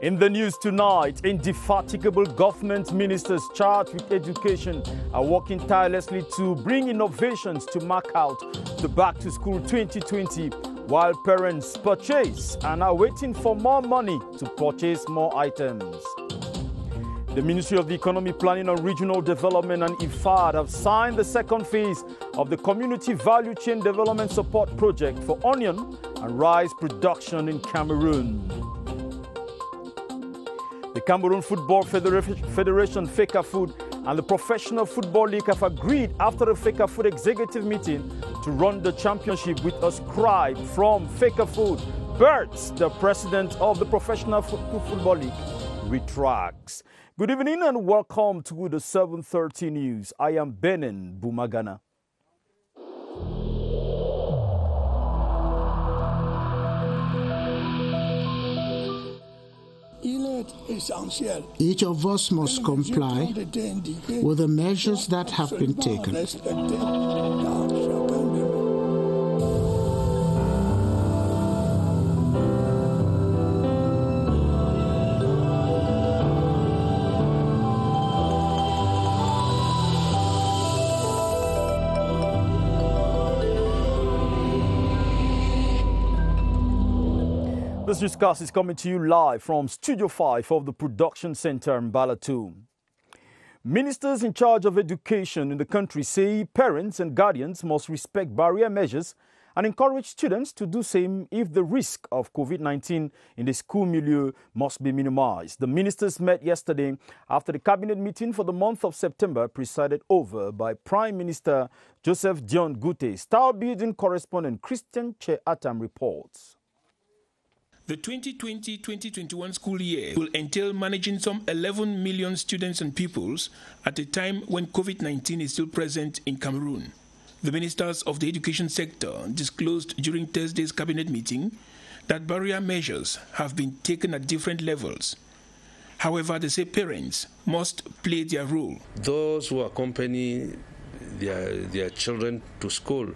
In the news tonight, indefatigable government ministers charged with education are working tirelessly to bring innovations to mark out the Back to School 2020, while parents purchase and are waiting for more money to purchase more items. The Ministry of the Economy, Planning and Regional Development and IFAD have signed the second phase of the Community Value Chain Development Support Project for onion and rice production in Cameroon. The Cameroon Football Federation, FECAFOOT, and the Professional Football League have agreed after a FECAFOOT executive meeting to run the championship with a scribe from FECAFOOT. Bert, the president of the Professional Football League, retracts. Good evening and welcome to the 7:30 News. I am Benin Bumagana. Each of us must comply with the measures that have been taken. This newscast is coming to you live from Studio 5 of the Production Center in PATYCHOU. Ministers in charge of education in the country say parents and guardians must respect barrier measures and encourage students to do the same if the risk of COVID-19 in the school milieu must be minimized. The ministers met yesterday after the cabinet meeting for the month of September presided over by Prime Minister Joseph Dion Gute. Star Building correspondent Christian Che Atam reports. The 2020-2021 school year will entail managing some 11 million students and pupils at a time when COVID-19 is still present in Cameroon. The ministers of the education sector disclosed during Thursday's cabinet meeting that barrier measures have been taken at different levels. However, they say parents must play their role. Those who accompany their children to school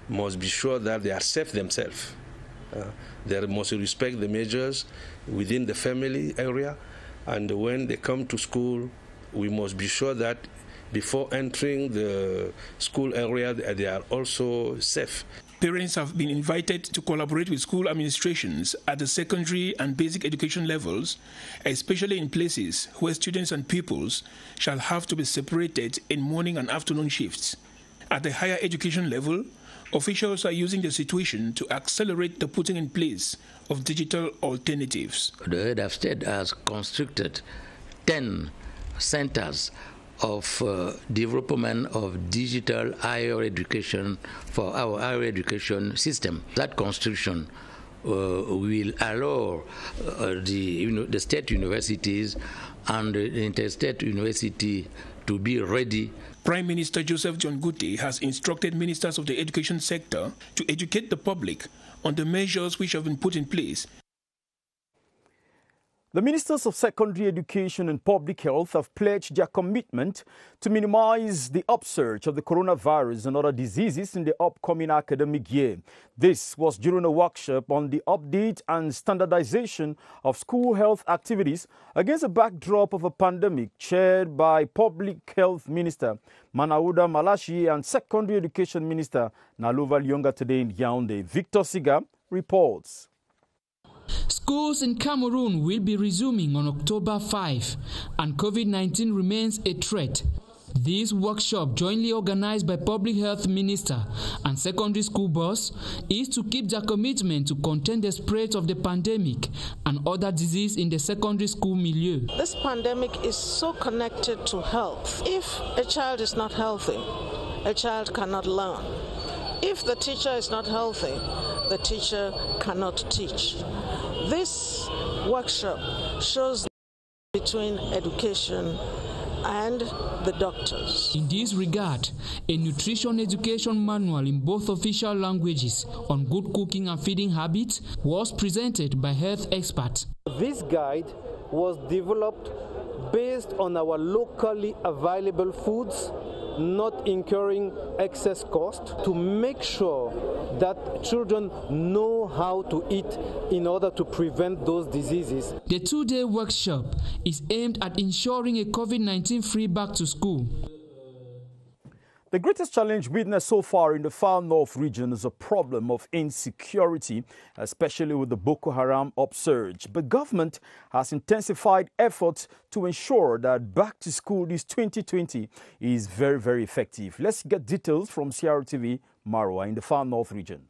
must be sure that they are safe themselves. They must respect the measures within the family area, and when they come to school, we must be sure that before entering the school area, they are also safe. Parents have been invited to collaborate with school administrations at the secondary and basic education levels, especially in places where students and pupils shall have to be separated in morning and afternoon shifts. At the higher education level, officials are using the situation to accelerate the putting in place of digital alternatives. The head of state has constructed 10 centers of development of digital higher education for our higher education system. That construction will allow the state universities and the interstate university to be ready. Prime Minister Joseph Dion Gute has instructed ministers of the education sector to educate the public on the measures which have been put in place. The Ministers of Secondary Education and Public Health have pledged their commitment to minimize the upsurge of the coronavirus and other diseases in the upcoming academic year. This was during a workshop on the update and standardization of school health activities against a backdrop of a pandemic chaired by Public Health Minister Manauda Malashi and Secondary Education Minister Nalova Lyonga today in Yaoundé. Victor Siga reports. Schools in Cameroon will be resuming on October 5, and COVID-19 remains a threat. This workshop, jointly organized by Public Health Minister and Secondary School Boss, is to keep their commitment to contain the spread of the pandemic and other disease in the secondary school milieu. This pandemic is so connected to health. If a child is not healthy, a child cannot learn. If the teacher is not healthy, the teacher cannot teach. This workshop shows between education and the doctors. In this regard, a nutrition education manual in both official languages on good cooking and feeding habits was presented by health experts. This guide was developed based on our locally available foods, not incurring excess cost, to make sure that children know how to eat in order to prevent those diseases. The two-day workshop is aimed at ensuring a COVID-19 free back to school. The greatest challenge witnessed so far in the far north region is a problem of insecurity, especially with the Boko Haram upsurge. But government has intensified efforts to ensure that back to school this 2020 is very, very effective. Let's get details from CRTV Marwa in the far north region.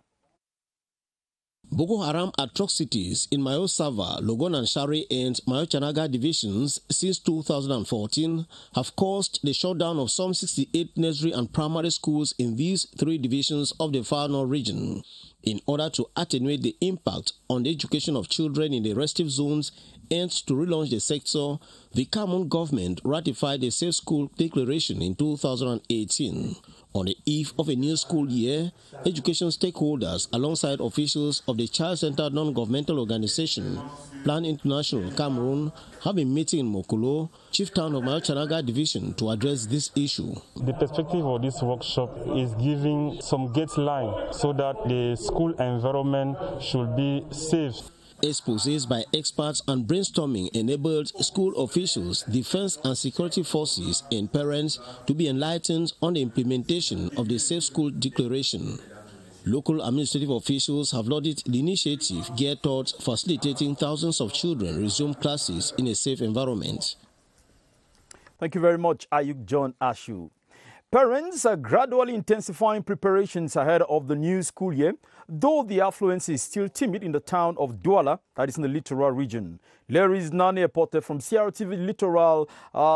Boko Haram atrocities in Mayo Sava, Logon and Shari and Mayo Chanaga divisions since 2014 have caused the shutdown of some 68 nursery and primary schools in these three divisions of the Far North region. In order to attenuate the impact on the education of children in the restive zones and to relaunch the sector, the Cameroon government ratified the Safe School Declaration in 2018. On the eve of a new school year, education stakeholders alongside officials of the child-centered non-governmental organization, Plan International Cameroon, have been meeting in Mokolo, chief town of Mayo Chanaga division, to address this issue. The perspective of this workshop is giving some guidelines so that the school environment should be safe. Exposés by experts and brainstorming enabled school officials, defense and security forces, and parents to be enlightened on the implementation of the Safe School Declaration. Local administrative officials have lauded the initiative geared towards facilitating thousands of children resume classes in a safe environment. Thank you very much, Ayuk John Ashu. Parents are gradually intensifying preparations ahead of the new school year, though the affluence is still timid in the town of Douala, that is in the littoral region. Larry's Nani reporter from CRTV Littoral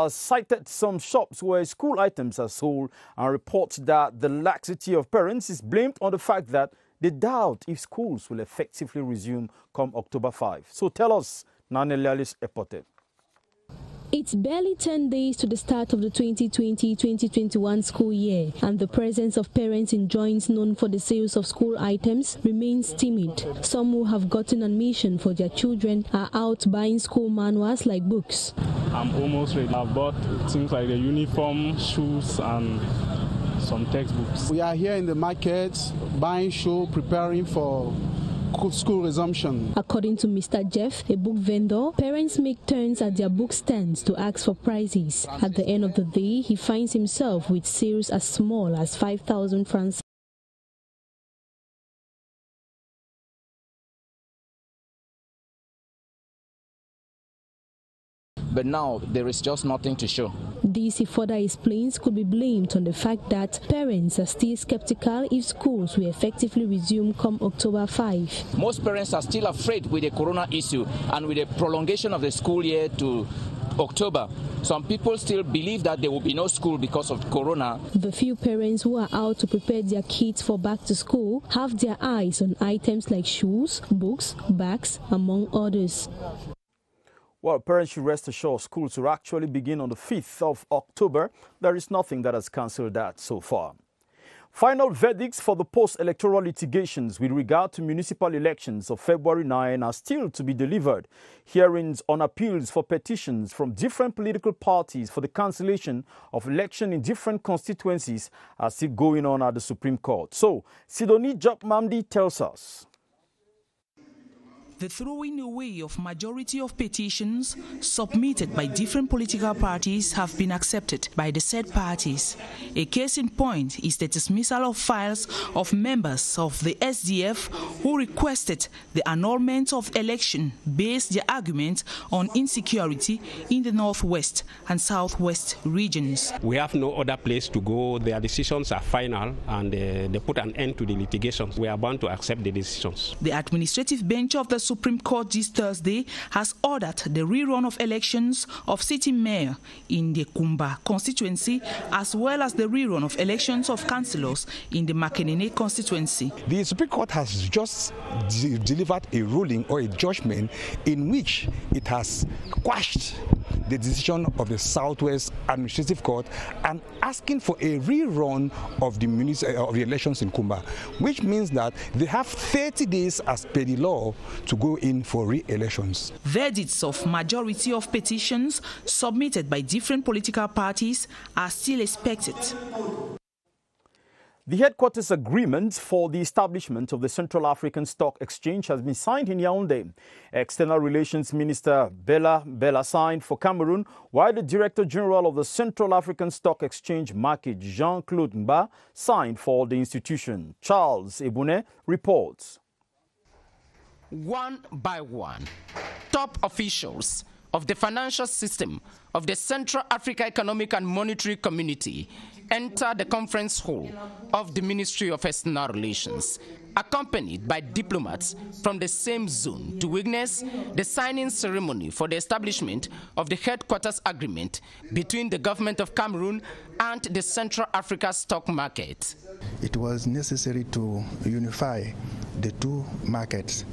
cited some shops where school items are sold and reports that the laxity of parents is blamed on the fact that they doubt if schools will effectively resume come October 5. So tell us, Nani Larry's reporter. It's barely 10 days to the start of the 2020-2021 school year, and the presence of parents in joints known for the sales of school items remains timid. Some who have gotten admission for their children are out buying school manuals like books. I'm almost ready. I've bought things like the uniform, shoes, and some textbooks. We are here in the market buying shoes, preparing for school resumption. According to Mr. Jeff, a book vendor, parents make turns at their book stands to ask for prices. At the end of the day, he finds himself with sales as small as 5,000 francs. But now there is just nothing to show. This, he further explains, could be blamed on the fact that parents are still skeptical if schools will effectively resume come October 5. Most parents are still afraid with the corona issue and with the prolongation of the school year to October. Some people still believe that there will be no school because of corona. The few parents who are out to prepare their kids for back to school have their eyes on items like shoes, books, bags, among others. Well, parents should rest assured schools will actually begin on the 5th of October. There is nothing that has cancelled that so far. Final verdicts for the post-electoral litigations with regard to municipal elections of February 9 are still to be delivered. Hearings on appeals for petitions from different political parties for the cancellation of election in different constituencies are still going on at the Supreme Court. So, Sidoni Jokmamdi tells us. The throwing away of majority of petitions submitted by different political parties have been accepted by the said parties. A case in point is the dismissal of files of members of the SDF who requested the annulment of election based their argument on insecurity in the northwest and southwest regions. We have no other place to go. Their decisions are final and they put an end to the litigations. We are bound to accept the decisions. The administrative bench of the Supreme Court this Thursday has ordered the rerun of elections of city mayor in the Kumba constituency, as well as the rerun of elections of councillors in the Makenene constituency. The Supreme Court has just delivered a ruling or a judgment in which it has quashed the decision of the Southwest Administrative Court and asking for a rerun of the elections in Kumba, which means that they have 30 days as per the law to go in for re-elections. Verdicts of majority of petitions submitted by different political parties are still expected. The headquarters agreement for the establishment of the Central African Stock Exchange has been signed in Yaoundé. External Relations Minister Bella signed for Cameroon, while the Director General of the Central African Stock Exchange Market, Jean-Claude Mba, signed for the institution. Charles Ebune reports. One by one, top officials of the financial system of the Central Africa Economic and Monetary Community enter the conference hall of the Ministry of External Relations, accompanied by diplomats from the same zone to witness the signing ceremony for the establishment of the headquarters agreement between the government of Cameroon and the Central Africa stock market. It was necessary to unify the two markets,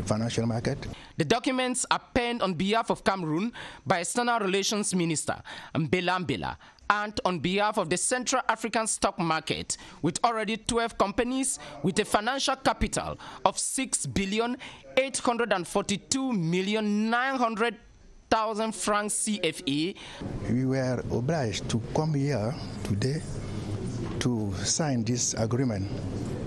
financial market. The documents are penned on behalf of Cameroon by External Relations Minister Mbela and on behalf of the Central African stock market, with already 12 companies with a financial capital of 6,842,900,000 francs CFA. We were obliged to come here today to sign this agreement,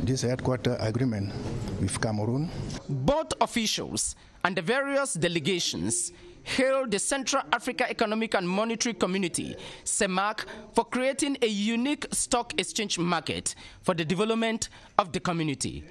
this headquarter agreement with Cameroon. Both officials and the various delegations hailed the Central Africa Economic and Monetary Community, CEMAC, for creating a unique stock exchange market for the development of the community.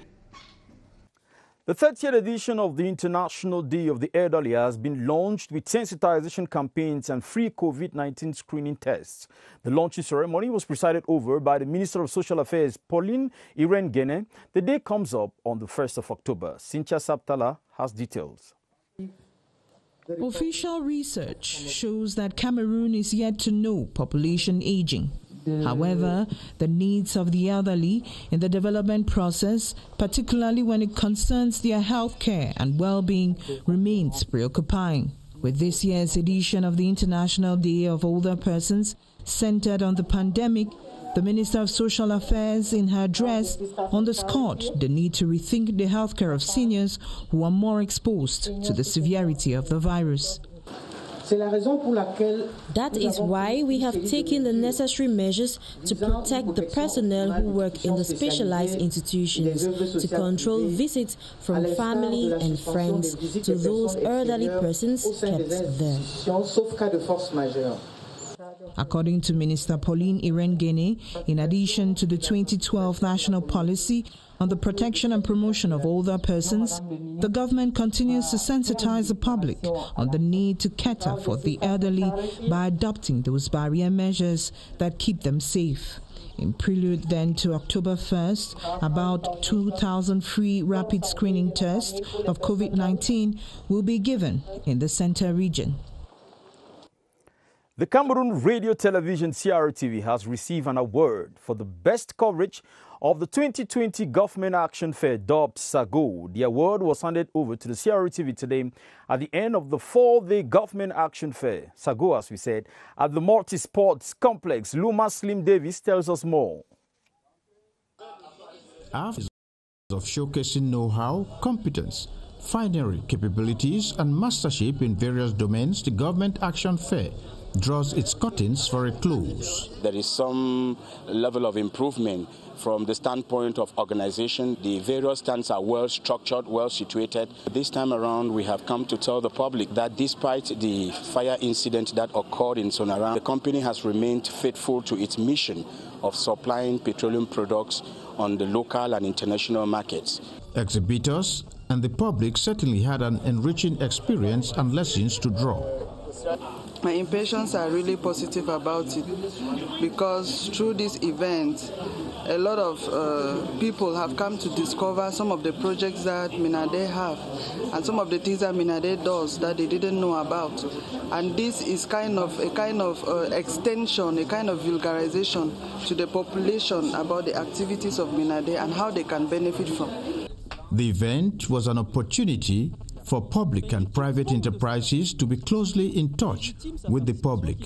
The 30th edition of the International Day of the Elderly has been launched with sensitization campaigns and free COVID-19 screening tests. The launching ceremony was presided over by the Minister of Social Affairs, Pauline Irene-Guéné. The day comes up on the 1st of October. Cynthia Saptala has details. Official research shows that Cameroon is yet to know population aging. However, the needs of the elderly in the development process, particularly when it concerns their health care and well-being, remains preoccupying. With this year's edition of the International Day of Older Persons centered on the pandemic, the Minister of Social Affairs, in her address, underscored the need to rethink the healthcare of seniors who are more exposed to the severity of the virus. That is why we have taken the necessary measures to protect the personnel who work in the specialized institutions, to control visits from family and friends to those elderly persons kept there. According to Minister Pauline Irene-Guéné, in addition to the 2012 National Policy on the Protection and Promotion of Older Persons, the government continues to sensitize the public on the need to cater for the elderly by adopting those barrier measures that keep them safe. In prelude then to October 1st, about 2,000 free rapid screening tests of COVID-19 will be given in the Centre region. The Cameroon Radio Television CRTV has received an award for the best coverage of the 2020 Government Action Fair dubbed SAGO. The award was handed over to the CRTV today at the end of the 4-day Government Action Fair. SAGO, as we said, at the Multi-Sports Complex. Luma Slim Davis tells us more. After of showcasing know-how, competence, finery capabilities and mastership in various domains, the Government Action Fair draws its curtains for a close. There is some level of improvement from the standpoint of organization. The various stands are well structured, well situated. This time around, we have come to tell the public that despite the fire incident that occurred in Sonaran, the company has remained faithful to its mission of supplying petroleum products on the local and international markets. Exhibitors and the public certainly had an enriching experience and lessons to draw. My impressions are really positive about it because through this event, a lot of people have come to discover some of the projects that Minade have and some of the things that Minade does that they didn't know about. And this is a kind of extension, a kind of vulgarization to the population about the activities of Minade and how they can benefit from. The event was an opportunity for public and private enterprises to be closely in touch with the public.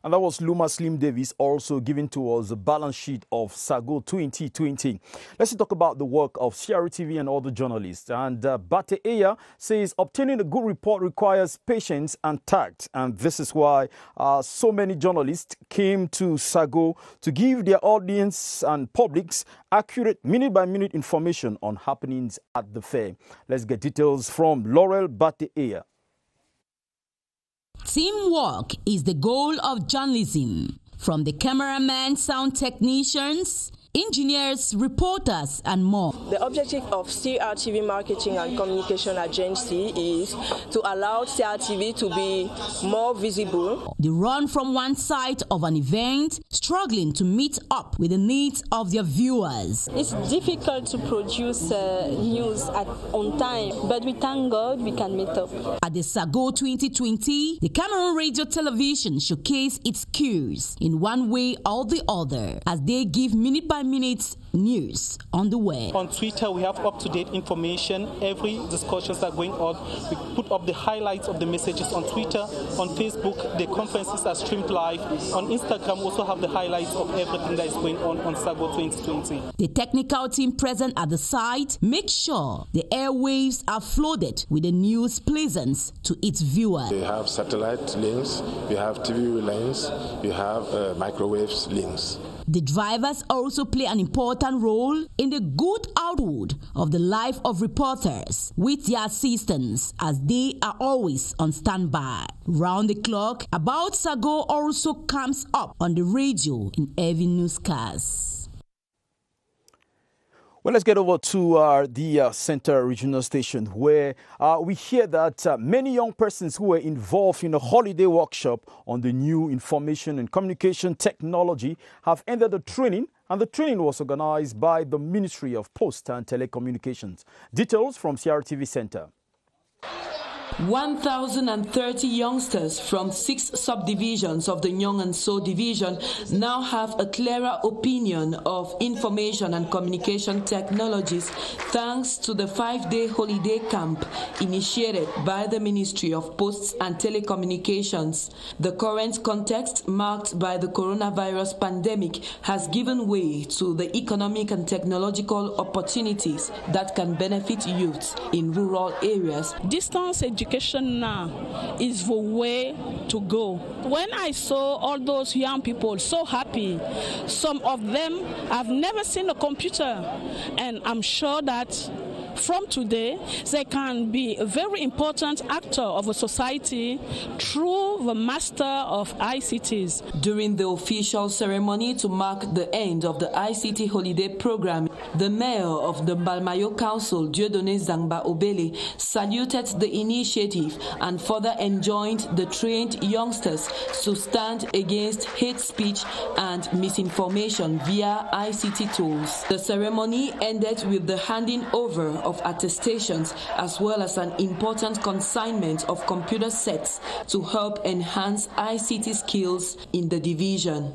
And that was Luma Slim Davis also giving to us the balance sheet of SAGO 2020. Let's talk about the work of CRTV and other journalists. And PATYCHOU says obtaining a good report requires patience and tact. And this is why so many journalists came to SAGO to give their audience and publics accurate minute-by-minute information on happenings at the fair. Let's get details from Laurel PATYCHOU. Teamwork is the goal of journalism. From the cameraman, sound technicians, engineers, reporters, and more. The objective of CRTV Marketing and Communication Agency is to allow CRTV to be more visible. They run from one side of an event, struggling to meet up with the needs of their viewers. It's difficult to produce news on time, but we thank God we can meet up. At the SAGO 2020, the Cameroon Radio Television showcased its skills in one way or the other, as they give minute-by-minute news on the web. On Twitter, we have up-to-date information. Every discussions are going on. We put up the highlights of the messages on Twitter. On Facebook, the conferences are streamed live. On Instagram, we also have the highlights of everything that is going on SAGO 2020. The technical team present at the site makes sure the airwaves are flooded with the news pleasant to its viewers. We have satellite links, we have TV lines, we have microwaves links. The drivers also play an important role in the good output of the life of reporters with their assistants, as they are always on standby. Round the clock, About SAGO also comes up on the radio in every newscast. Well, let's get over to the Center Regional Station, where we hear that many young persons who were involved in a holiday workshop on the new information and communication technology have ended the training, and the training was organized by the Ministry of Post and Telecommunications. Details from CRTV Center. 1,030 youngsters from 6 subdivisions of the Nyong and So division now have a clearer opinion of information and communication technologies thanks to the 5-day holiday camp initiated by the Ministry of Posts and Telecommunications. The current context marked by the coronavirus pandemic has given way to the economic and technological opportunities that can benefit youths in rural areas. Distance education now is the way to go. When I saw all those young people so happy, some of them have never seen a computer, and I'm sure that from today, they can be a very important actor of a society through the master of ICTs. During the official ceremony to mark the end of the ICT holiday program, the mayor of the Balmayo Council, Dieudonné Zangba Obele, saluted the initiative and further enjoined the trained youngsters to stand against hate speech and misinformation via ICT tools. The ceremony ended with the handing over of attestations, as well as an important consignment of computer sets to help enhance ICT skills in the division.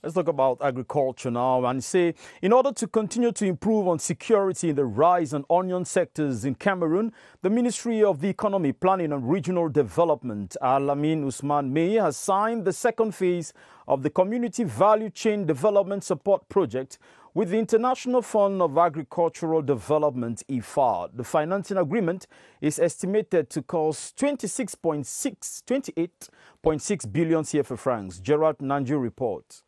Let's talk about agriculture now and say, in order to continue to improve on security in the rice and onion sectors in Cameroon, the Ministry of the Economy, Planning and Regional Development, Alamin Usman May, has signed the second phase of the Community Value Chain Development Support Project with the International Fund of Agricultural Development, IFAD. The financing agreement is estimated to cost 28.6 billion CFA francs. Gerard Nanju reports.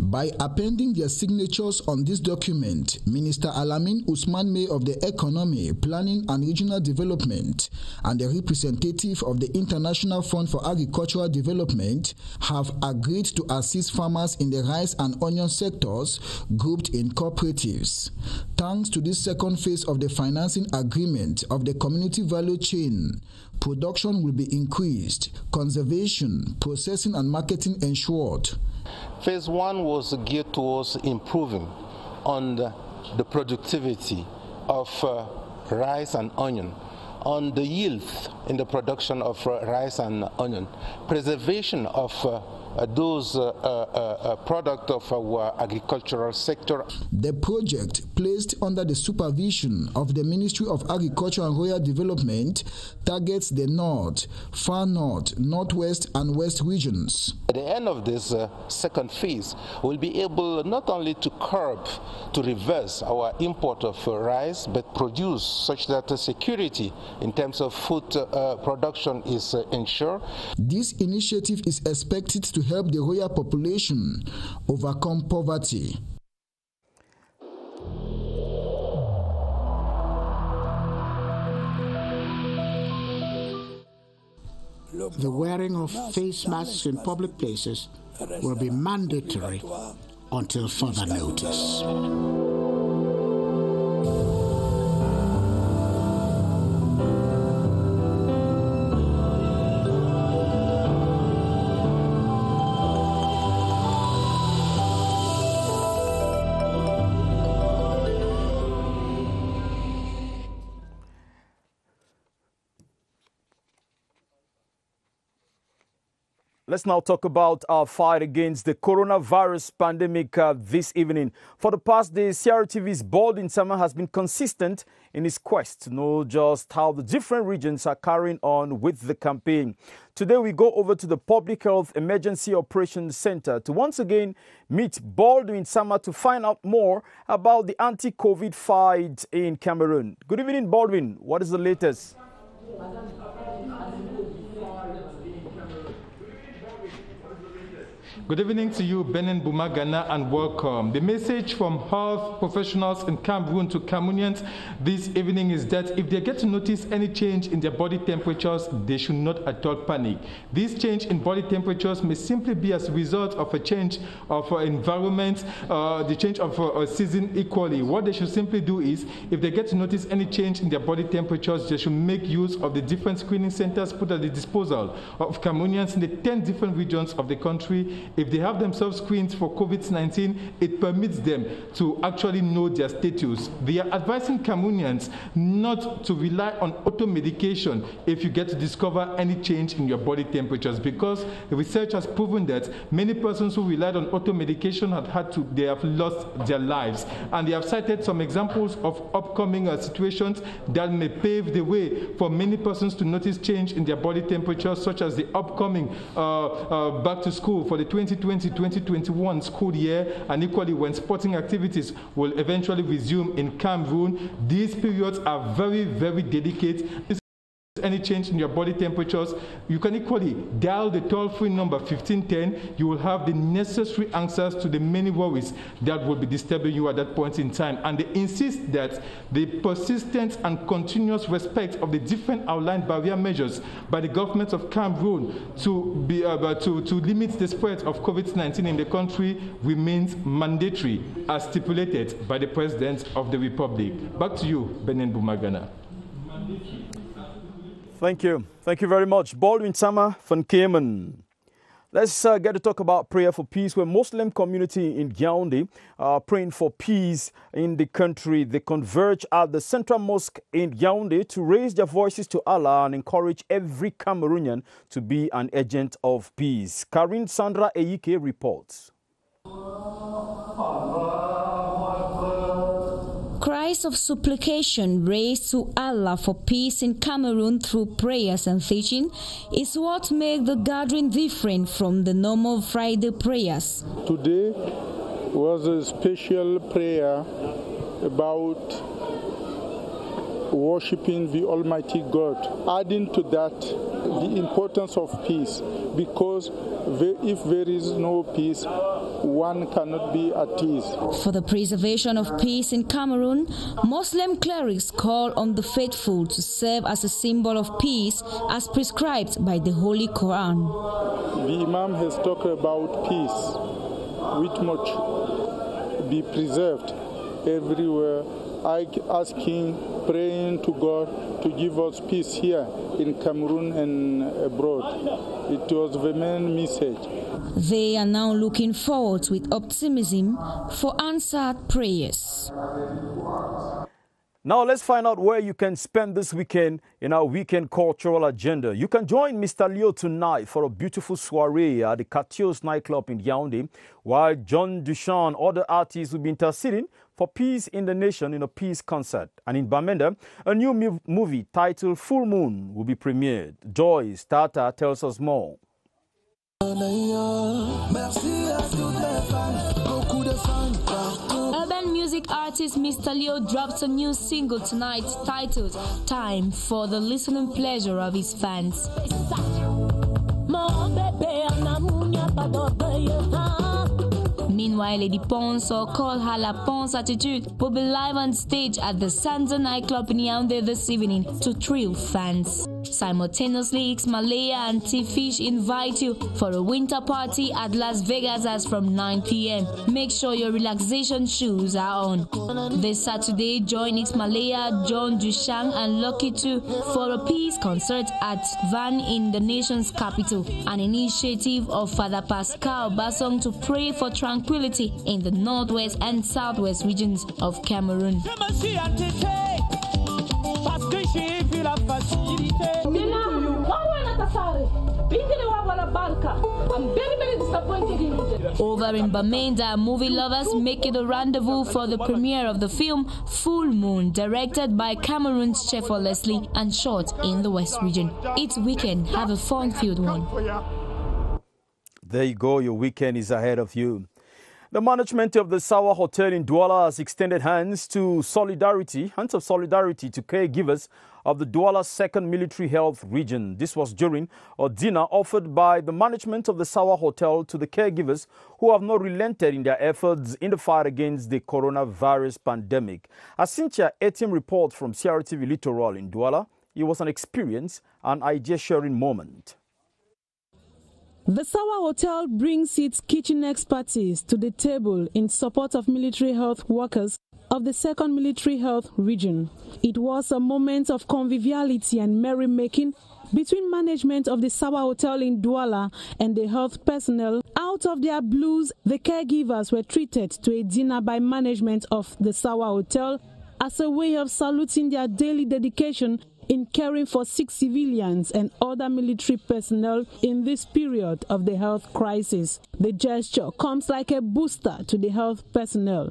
By appending their signatures on this document, Minister Alamin Usman May of the Economy, Planning and Regional Development and the representative of the International Fund for Agricultural Development have agreed to assist farmers in the rice and onion sectors grouped in cooperatives. Thanks to this second phase of the financing agreement of the community value chain, production will be increased, conservation, processing and marketing ensured. Phase 1 was geared towards improving on the productivity of rice and onion, on the yield in the production of rice and onion, preservation of those products of our agricultural sector. The project, placed under the supervision of the Ministry of Agriculture and Rural Development, targets the North, Far North, Northwest and West regions. At the end of this second phase, we'll be able not only to curb, to reverse our import of rice, but produce such that security in terms of food production is ensured. This initiative is expected to help the royal population overcome poverty. The wearing of face masks in public places will be mandatory until further notice. Let's now talk about our fight against the coronavirus pandemic this evening. For the past day, CRTV's Baldwin Sama has been consistent in his quest to know just how the different regions are carrying on with the campaign. Today, we go over to the Public Health Emergency Operations Center to once again meet Baldwin Sama to find out more about the anti-COVID fight in Cameroon. Good evening, Baldwin. What is the latest? Good evening to you, Benin Bumagana, and welcome. The message from health professionals in Cameroon to Cameroonians this evening is that if they get to notice any change in their body temperatures, they should not at all panic. This change in body temperatures may simply be as a result of a change of environment, the change of a season equally. What they should simply do is, if they get to notice any change in their body temperatures, they should make use of the different screening centers put at the disposal of Cameroonians in the 10 different regions of the country. If they have themselves screened for COVID-19, it permits them to actually know their status. They are advising Cameroonians not to rely on auto-medication if you get to discover any change in your body temperatures, because the research has proven that many persons who relied on auto-medication they have lost their lives. And they have cited some examples of upcoming situations that may pave the way for many persons to notice change in their body temperatures, such as the upcoming back to school for the 2020-2021 school year, and equally when sporting activities will eventually resume in Cameroon. These periods are very, very delicate. Any change in your body temperatures, you can equally dial the toll-free number 1510. You will have the necessary answers to the many worries that will be disturbing you at that point in time. And they insist that the persistent and continuous respect of the different outlined barrier measures by the government of Cameroon to limit the spread of COVID-19 in the country remains mandatory, as stipulated by the President of the Republic. Back to you, Benin Bumagana. Thank you. Thank you very much. Baldwin Sama van Cayman. Let's get to talk about prayer for peace, where Muslim community in Yaoundé are praying for peace in the country. They converge at the Central Mosque in Yaoundé to raise their voices to Allah and encourage every Cameroonian to be an agent of peace. Karin Sandra Eyike reports. Cries of supplication raised to Allah for peace in Cameroon through prayers and teaching is what makes the gathering different from the normal Friday prayers. Today was a special prayer about worshiping the Almighty God, adding to that the importance of peace, because if there is no peace, one cannot be at ease. For the preservation of peace in Cameroon, Muslim clerics call on the faithful to serve as a symbol of peace as prescribed by the Holy Quran. The Imam has talked about peace, which must be preserved everywhere. Asking, praying to God to give us peace here in Cameroon and abroad. It was the main message. They are now looking forward with optimism for answered prayers. Now let's find out where you can spend this weekend in our weekend cultural agenda. You can join Mr. Leo tonight for a beautiful soiree at the CRTV nightclub in Yaoundé, while John Duchamp and other artists will be interceding for peace in the nation in a peace concert. And in Bamenda, a new movie titled Full Moon will be premiered. Joyce Tata tells us more. Urban music artist Mr. Leo drops a new single tonight titled Time for the listening pleasure of his fans. Meanwhile, Lady Ponce, or call her La Ponce Attitude, will be live on stage at the Sansa nightclub in Yaoundé this evening to thrill fans. Simultaneously, Ixmalaya and T-Fish invite you for a winter party at Las Vegas as from 9 p.m. Make sure your relaxation shoes are on. This Saturday, join Ixmalaya, John Duchamp and Lucky 2 for a peace concert at Van in the nation's capital, an initiative of Father Pascal Basong to pray for tranquility in the northwest and southwest regions of Cameroon. Over in Bamenda, movie lovers make it a rendezvous for the premiere of the film Full Moon, directed by Cameroon's Chef Leslie and shot in the West region. It's weekend, have a fun-filled one. There you go, your weekend is ahead of you. The management of the Sawa Hotel in Douala has extended hands of solidarity to caregivers of the Douala 2nd Military Health Region. This was during a dinner offered by the management of the Sawa Hotel to the caregivers who have not relented in their efforts in the fight against the coronavirus pandemic. As Cynthia Etienne reports from CRTV Littoral in Douala, it was an experience and idea-sharing moment. The Sawa Hotel brings its kitchen expertise to the table in support of military health workers of the 2nd Military Health Region. It was a moment of conviviality and merrymaking between management of the Sawa Hotel in Douala and the health personnel. Out of their blues, the caregivers were treated to a dinner by management of the Sawa Hotel as a way of saluting their daily dedication in caring for sick civilians and other military personnel in this period of the health crisis. The gesture comes like a booster to the health personnel.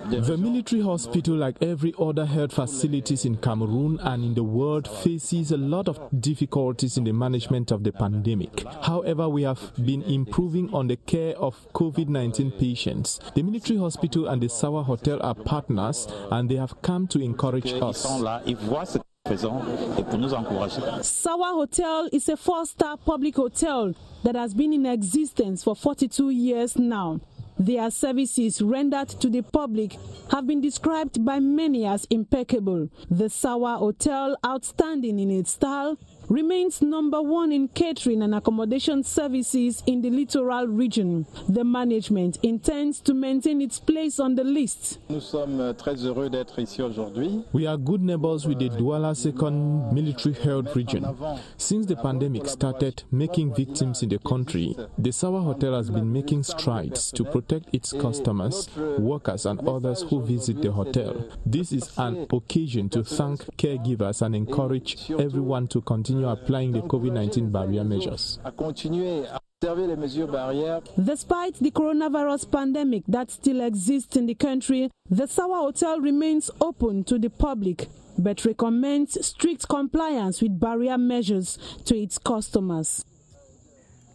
The military hospital, like every other health facilities in Cameroon and in the world, faces a lot of difficulties in the management of the pandemic. However, we have been improving on the care of COVID-19 patients. The military hospital and the Sawa Hotel are partners, and they have come to encourage us. Sawa Hotel is a 4-star public hotel that has been in existence for 42 years now. Their services rendered to the public have been described by many as impeccable. The Sawa Hotel, outstanding in its style, remains #1 in catering and accommodation services in the littoral region. The management intends to maintain its place on the list. We are good neighbors with the Douala 2nd Military Health Region. Since the pandemic started making victims in the country, the Sawa Hotel has been making strides to protect its customers, workers and others who visit the hotel. This is an occasion to thank caregivers and encourage everyone to continue applying the COVID-19 barrier measures. Despite the coronavirus pandemic that still exists in the country, the Sawa Hotel remains open to the public, but recommends strict compliance with barrier measures to its customers.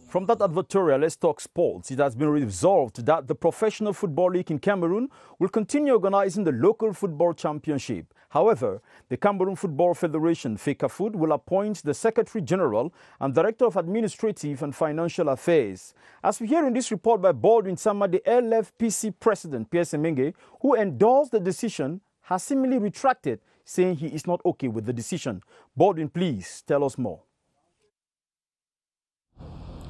From that advertorial, let's talk sports. It has been resolved that the Professional Football League in Cameroon will continue organizing the local football championship. However, the Cameroon Football Federation, FECAFOOT, will appoint the Secretary General and Director of Administrative and Financial Affairs. As we hear in this report by Baldwin Sama, the LFPC President, Pierre Semenge, who endorsed the decision, has seemingly retracted, saying he is not okay with the decision. Baldwin, please tell us more.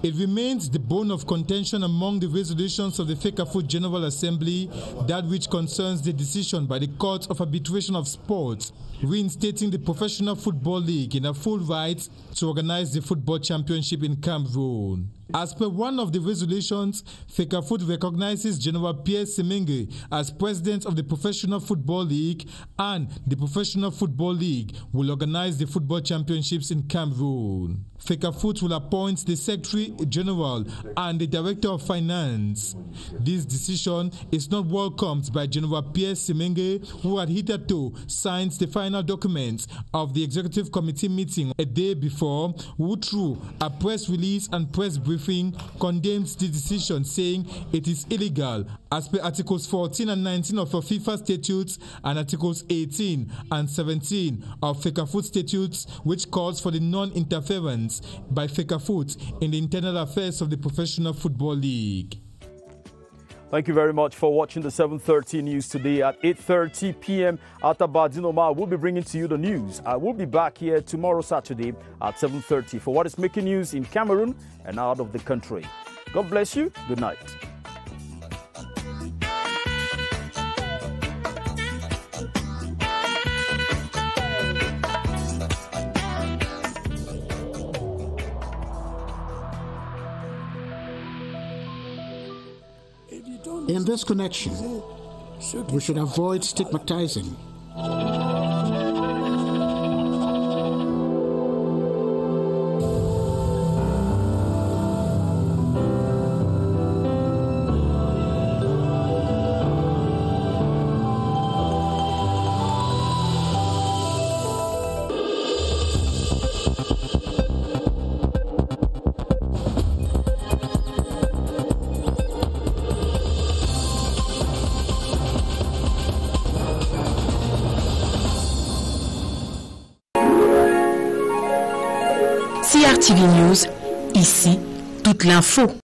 It remains the bone of contention among the resolutions of the FECAFOOT General Assembly, that which concerns the decision by the Court of Arbitration of Sports, reinstating the Professional Football League in a full right to organize the football championship in Cameroon. As per one of the resolutions, FECAFOOT recognizes General Pierre Semenge as president of the Professional Football League, and the Professional Football League will organize the football championships in Cameroon. FECAFOOT will appoint the Secretary General and the Director of Finance. This decision is not welcomed by General Pierre Semenge, who had hitherto signed the final documents of the Executive Committee meeting a day before, who through a press release and press briefing condemns the decision, saying it is illegal as per Articles 14 and 19 of the FIFA statutes and Articles 18 and 17 of FECAFOOT statutes, which calls for the non-interference by FECAFOOT in the internal affairs of the Professional Football League. Thank you very much for watching the 7:30 news today. At 8:30 p.m. Atabadinoma will be bringing to you the news. I will be back here tomorrow, Saturday, at 7:30 for what is making news in Cameroon and out of the country. God bless you. Good night. In this connection, we should avoid stigmatizing. CRTV News, ici, toute l'info.